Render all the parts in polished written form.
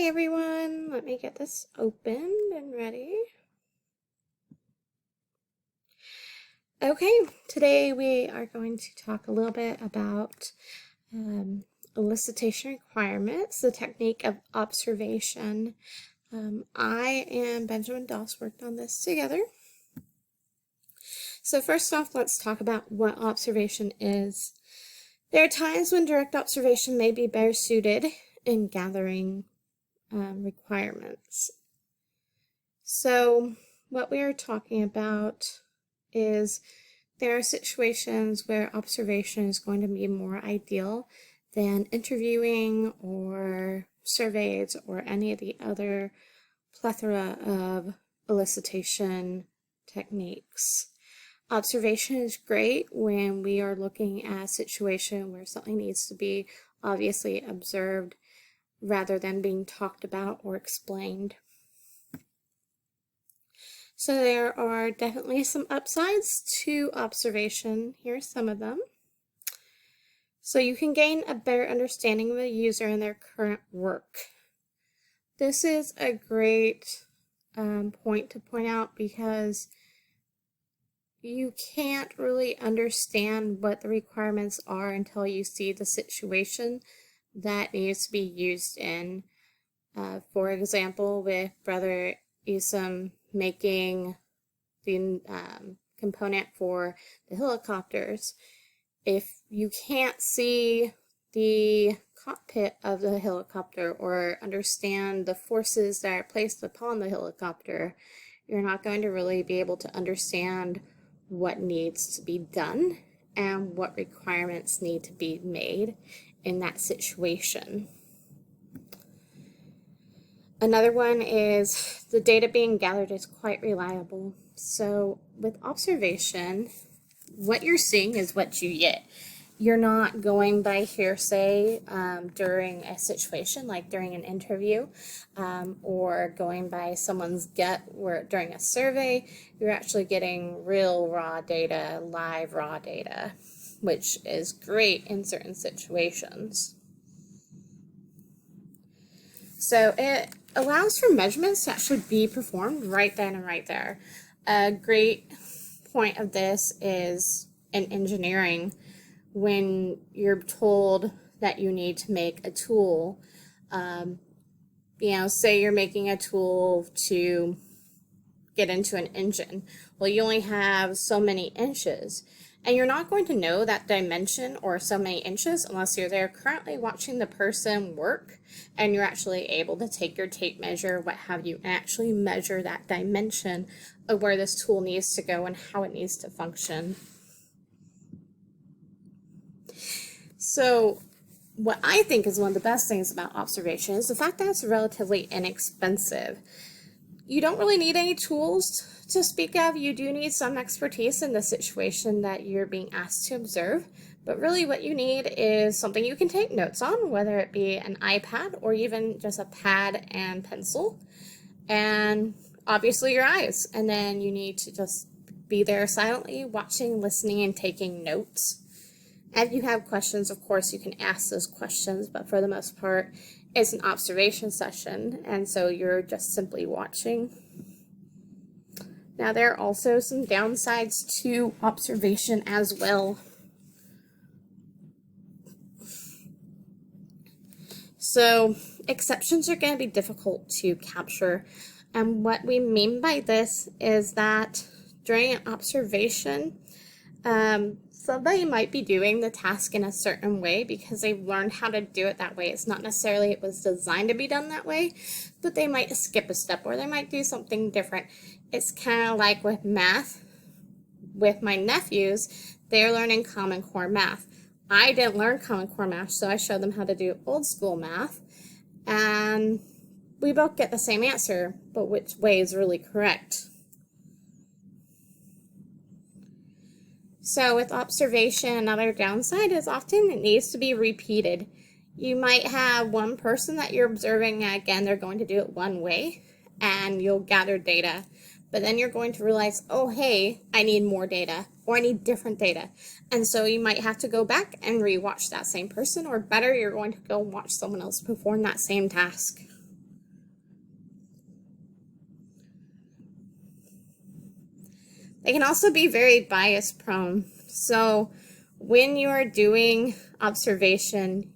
Hi everyone, let me get this opened and ready. Okay, today we are going to talk a little bit about elicitation requirements, the technique of observation. I and Benjamin Doss worked on this together. So first off, let's talk about what observation is. There are times when direct observation may be better suited in gathering requirements. So what we are talking about is there are situations where observation is going to be more ideal than interviewing or surveys or any of the other plethora of elicitation techniques. Observation is great when we are looking at a situation where something needs to be obviously observed rather than being talked about or explained. So there are definitely some upsides to observation. Here are some of them. So you can gain a better understanding of the user and their current work. This is a great point to point out because you can't really understand what the requirements are until you see the situation that needs to be used in. For example, with Brother Isam making the component for the helicopters, if you can't see the cockpit of the helicopter or understand the forces that are placed upon the helicopter, you're not going to really be able to understand what needs to be done and what requirements need to be made in that situation. Another one is the data being gathered is quite reliable. So with observation, what you're seeing is what you get. You're not going by hearsay during a situation, like during an interview, or going by someone's gut where during a survey. You're actually getting real raw data, live raw data, which is great in certain situations. So it allows for measurements to actually be performed right then and right there. A great point of this is in engineering, when you're told that you need to make a tool, say you're making a tool to get into an engine. Well, you only have so many inches. And you're not going to know that dimension or so many inches unless you're there currently watching the person work and you're actually able to take your tape measure, what have you, and actually measure that dimension of where this tool needs to go and how it needs to function. So what I think is one of the best things about observation is the fact that it's relatively inexpensive. You don't really need any tools to speak of. You do need some expertise in the situation that you're being asked to observe, but really what you need is something you can take notes on, whether it be an iPad or even just a pad and pencil, and obviously your eyes. And then you need to just be there silently, watching, listening, and taking notes. If you have questions, of course, you can ask those questions, but for the most part, it's an observation session, and so you're just simply watching. Now, there are also some downsides to observation as well. So, exceptions are going to be difficult to capture, and what we mean by this is that during an observation, somebody might be doing the task in a certain way because they've learned how to do it that way. It's not necessarily it was designed to be done that way, but they might skip a step or they might do something different. It's kind of like with math. With my nephews, they're learning Common Core math. I didn't learn Common Core math, so I showed them how to do old school math, and we both get the same answer, but which way is really correct? So with observation, another downside is often it needs to be repeated. You might have one person that you're observing, and again, they're going to do it one way, and you'll gather data. But then you're going to realize, oh, hey, I need more data, or I need different data. And so you might have to go back and rewatch that same person, or better, you're going to go watch someone else perform that same task. They can also be very bias prone. So when you are doing observation,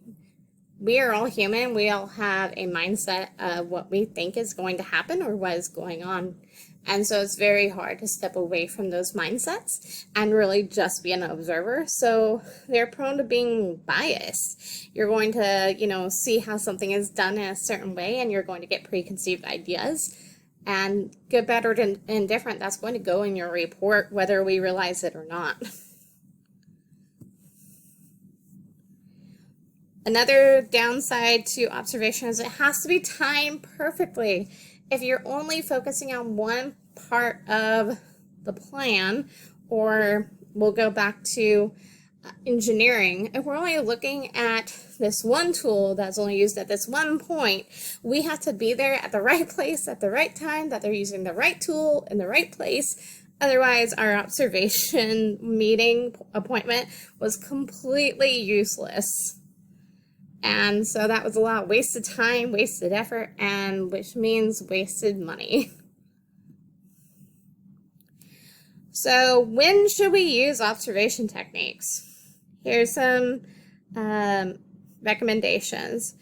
we are all human. We all have a mindset of what we think is going to happen or what is going on. And so it's very hard to step away from those mindsets and really just be an observer. So they're prone to being biased. You're going to, see how something is done in a certain way, and you're going to get preconceived ideas. And good, bad, or indifferent, that's going to go in your report whether we realize it or not. Another downside to observation is it has to be timed perfectly. If you're only focusing on one part of the plan, or we'll go back to engineering, if we're only looking at this one tool that's only used at this one point, we have to be there at the right place at the right time, that they're using the right tool in the right place. Otherwise, our observation meeting appointment was completely useless. And so that was a lot of wasted time, wasted effort, and which means wasted money. So when should we use observation techniques? Here's some recommendations.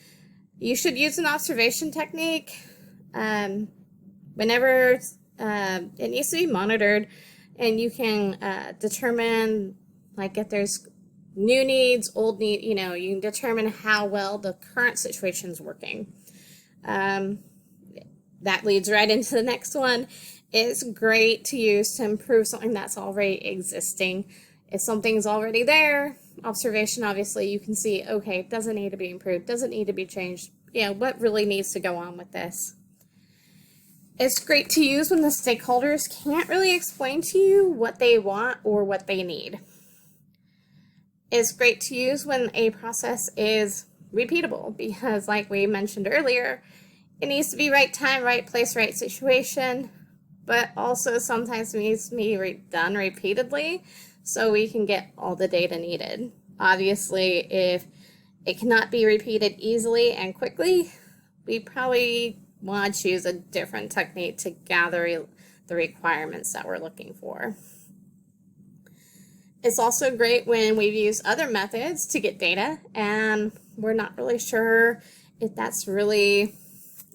You should use an observation technique whenever it needs to be monitored, and you can determine, like, if there's new needs, old need, you can determine how well the current situation is working. That leads right into the next one. It's great to use to improve something that's already existing. If something's already there, observation, obviously, you can see, okay, it doesn't need to be improved, doesn't need to be changed. What really needs to go on with this? It's great to use when the stakeholders can't really explain to you what they want or what they need. It's great to use when a process is repeatable, because like we mentioned earlier, it needs to be right time, right place, right situation, but also sometimes it needs to be done repeatedly so we can get all the data needed. Obviously, if it cannot be repeated easily and quickly, we probably want to choose a different technique to gather the requirements that we're looking for. It's also great when we've used other methods to get data and we're not really sure if that's really,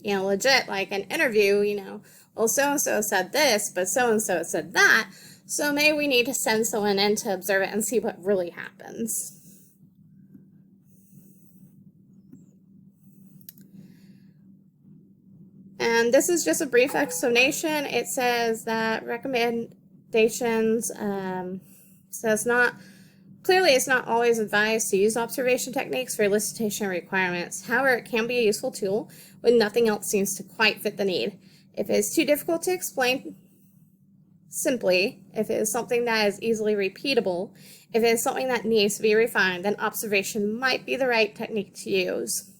legit, like an interview, well, so-and-so said this, but so-and-so said that. So maybe we need to send someone in to observe it and see what really happens. And this is just a brief explanation. It says that recommendations says it's not always advised to use observation techniques for elicitation requirements. However, it can be a useful tool when nothing else seems to quite fit the need. If it is too difficult to explain simply, if it is something that is easily repeatable, if it is something that needs to be refined, then observation might be the right technique to use.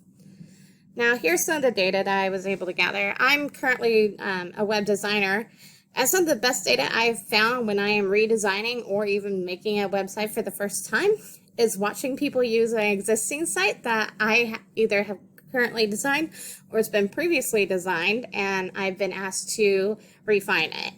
Now, here's some of the data that I was able to gather. I'm currently a web designer, and some of the best data I've found when I am redesigning or even making a website for the first time is watching people use an existing site that I either have currently designed or it's been previously designed, and I've been asked to refine it.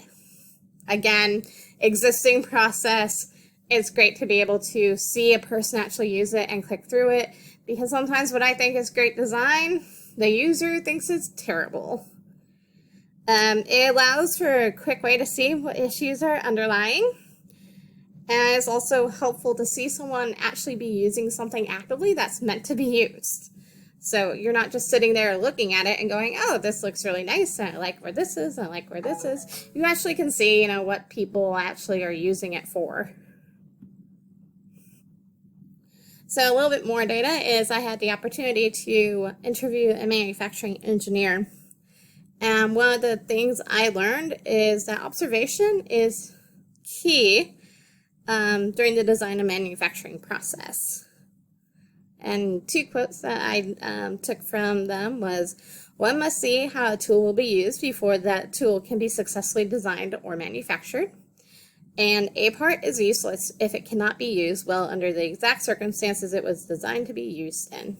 Again, existing process, it's great to be able to see a person actually use it and click through it, because sometimes what I think is great design, the user thinks it's terrible. It allows for a quick way to see what issues are underlying, and it's also helpful to see someone actually be using something actively that's meant to be used. So you're not just sitting there looking at it and going, oh, this looks really nice, and I like where this is, and I like where this is. You actually can see, what people actually are using it for. So a little bit more data is I had the opportunity to interview a manufacturing engineer. And one of the things I learned is that observation is key during the design and manufacturing process. And two quotes that I took from them was, one must see how a tool will be used before that tool can be successfully designed or manufactured. And a part is useless if it cannot be used well under the exact circumstances it was designed to be used in.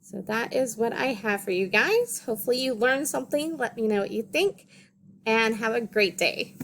So that is what I have for you guys. Hopefully you learned something. Let me know what you think, and have a great day.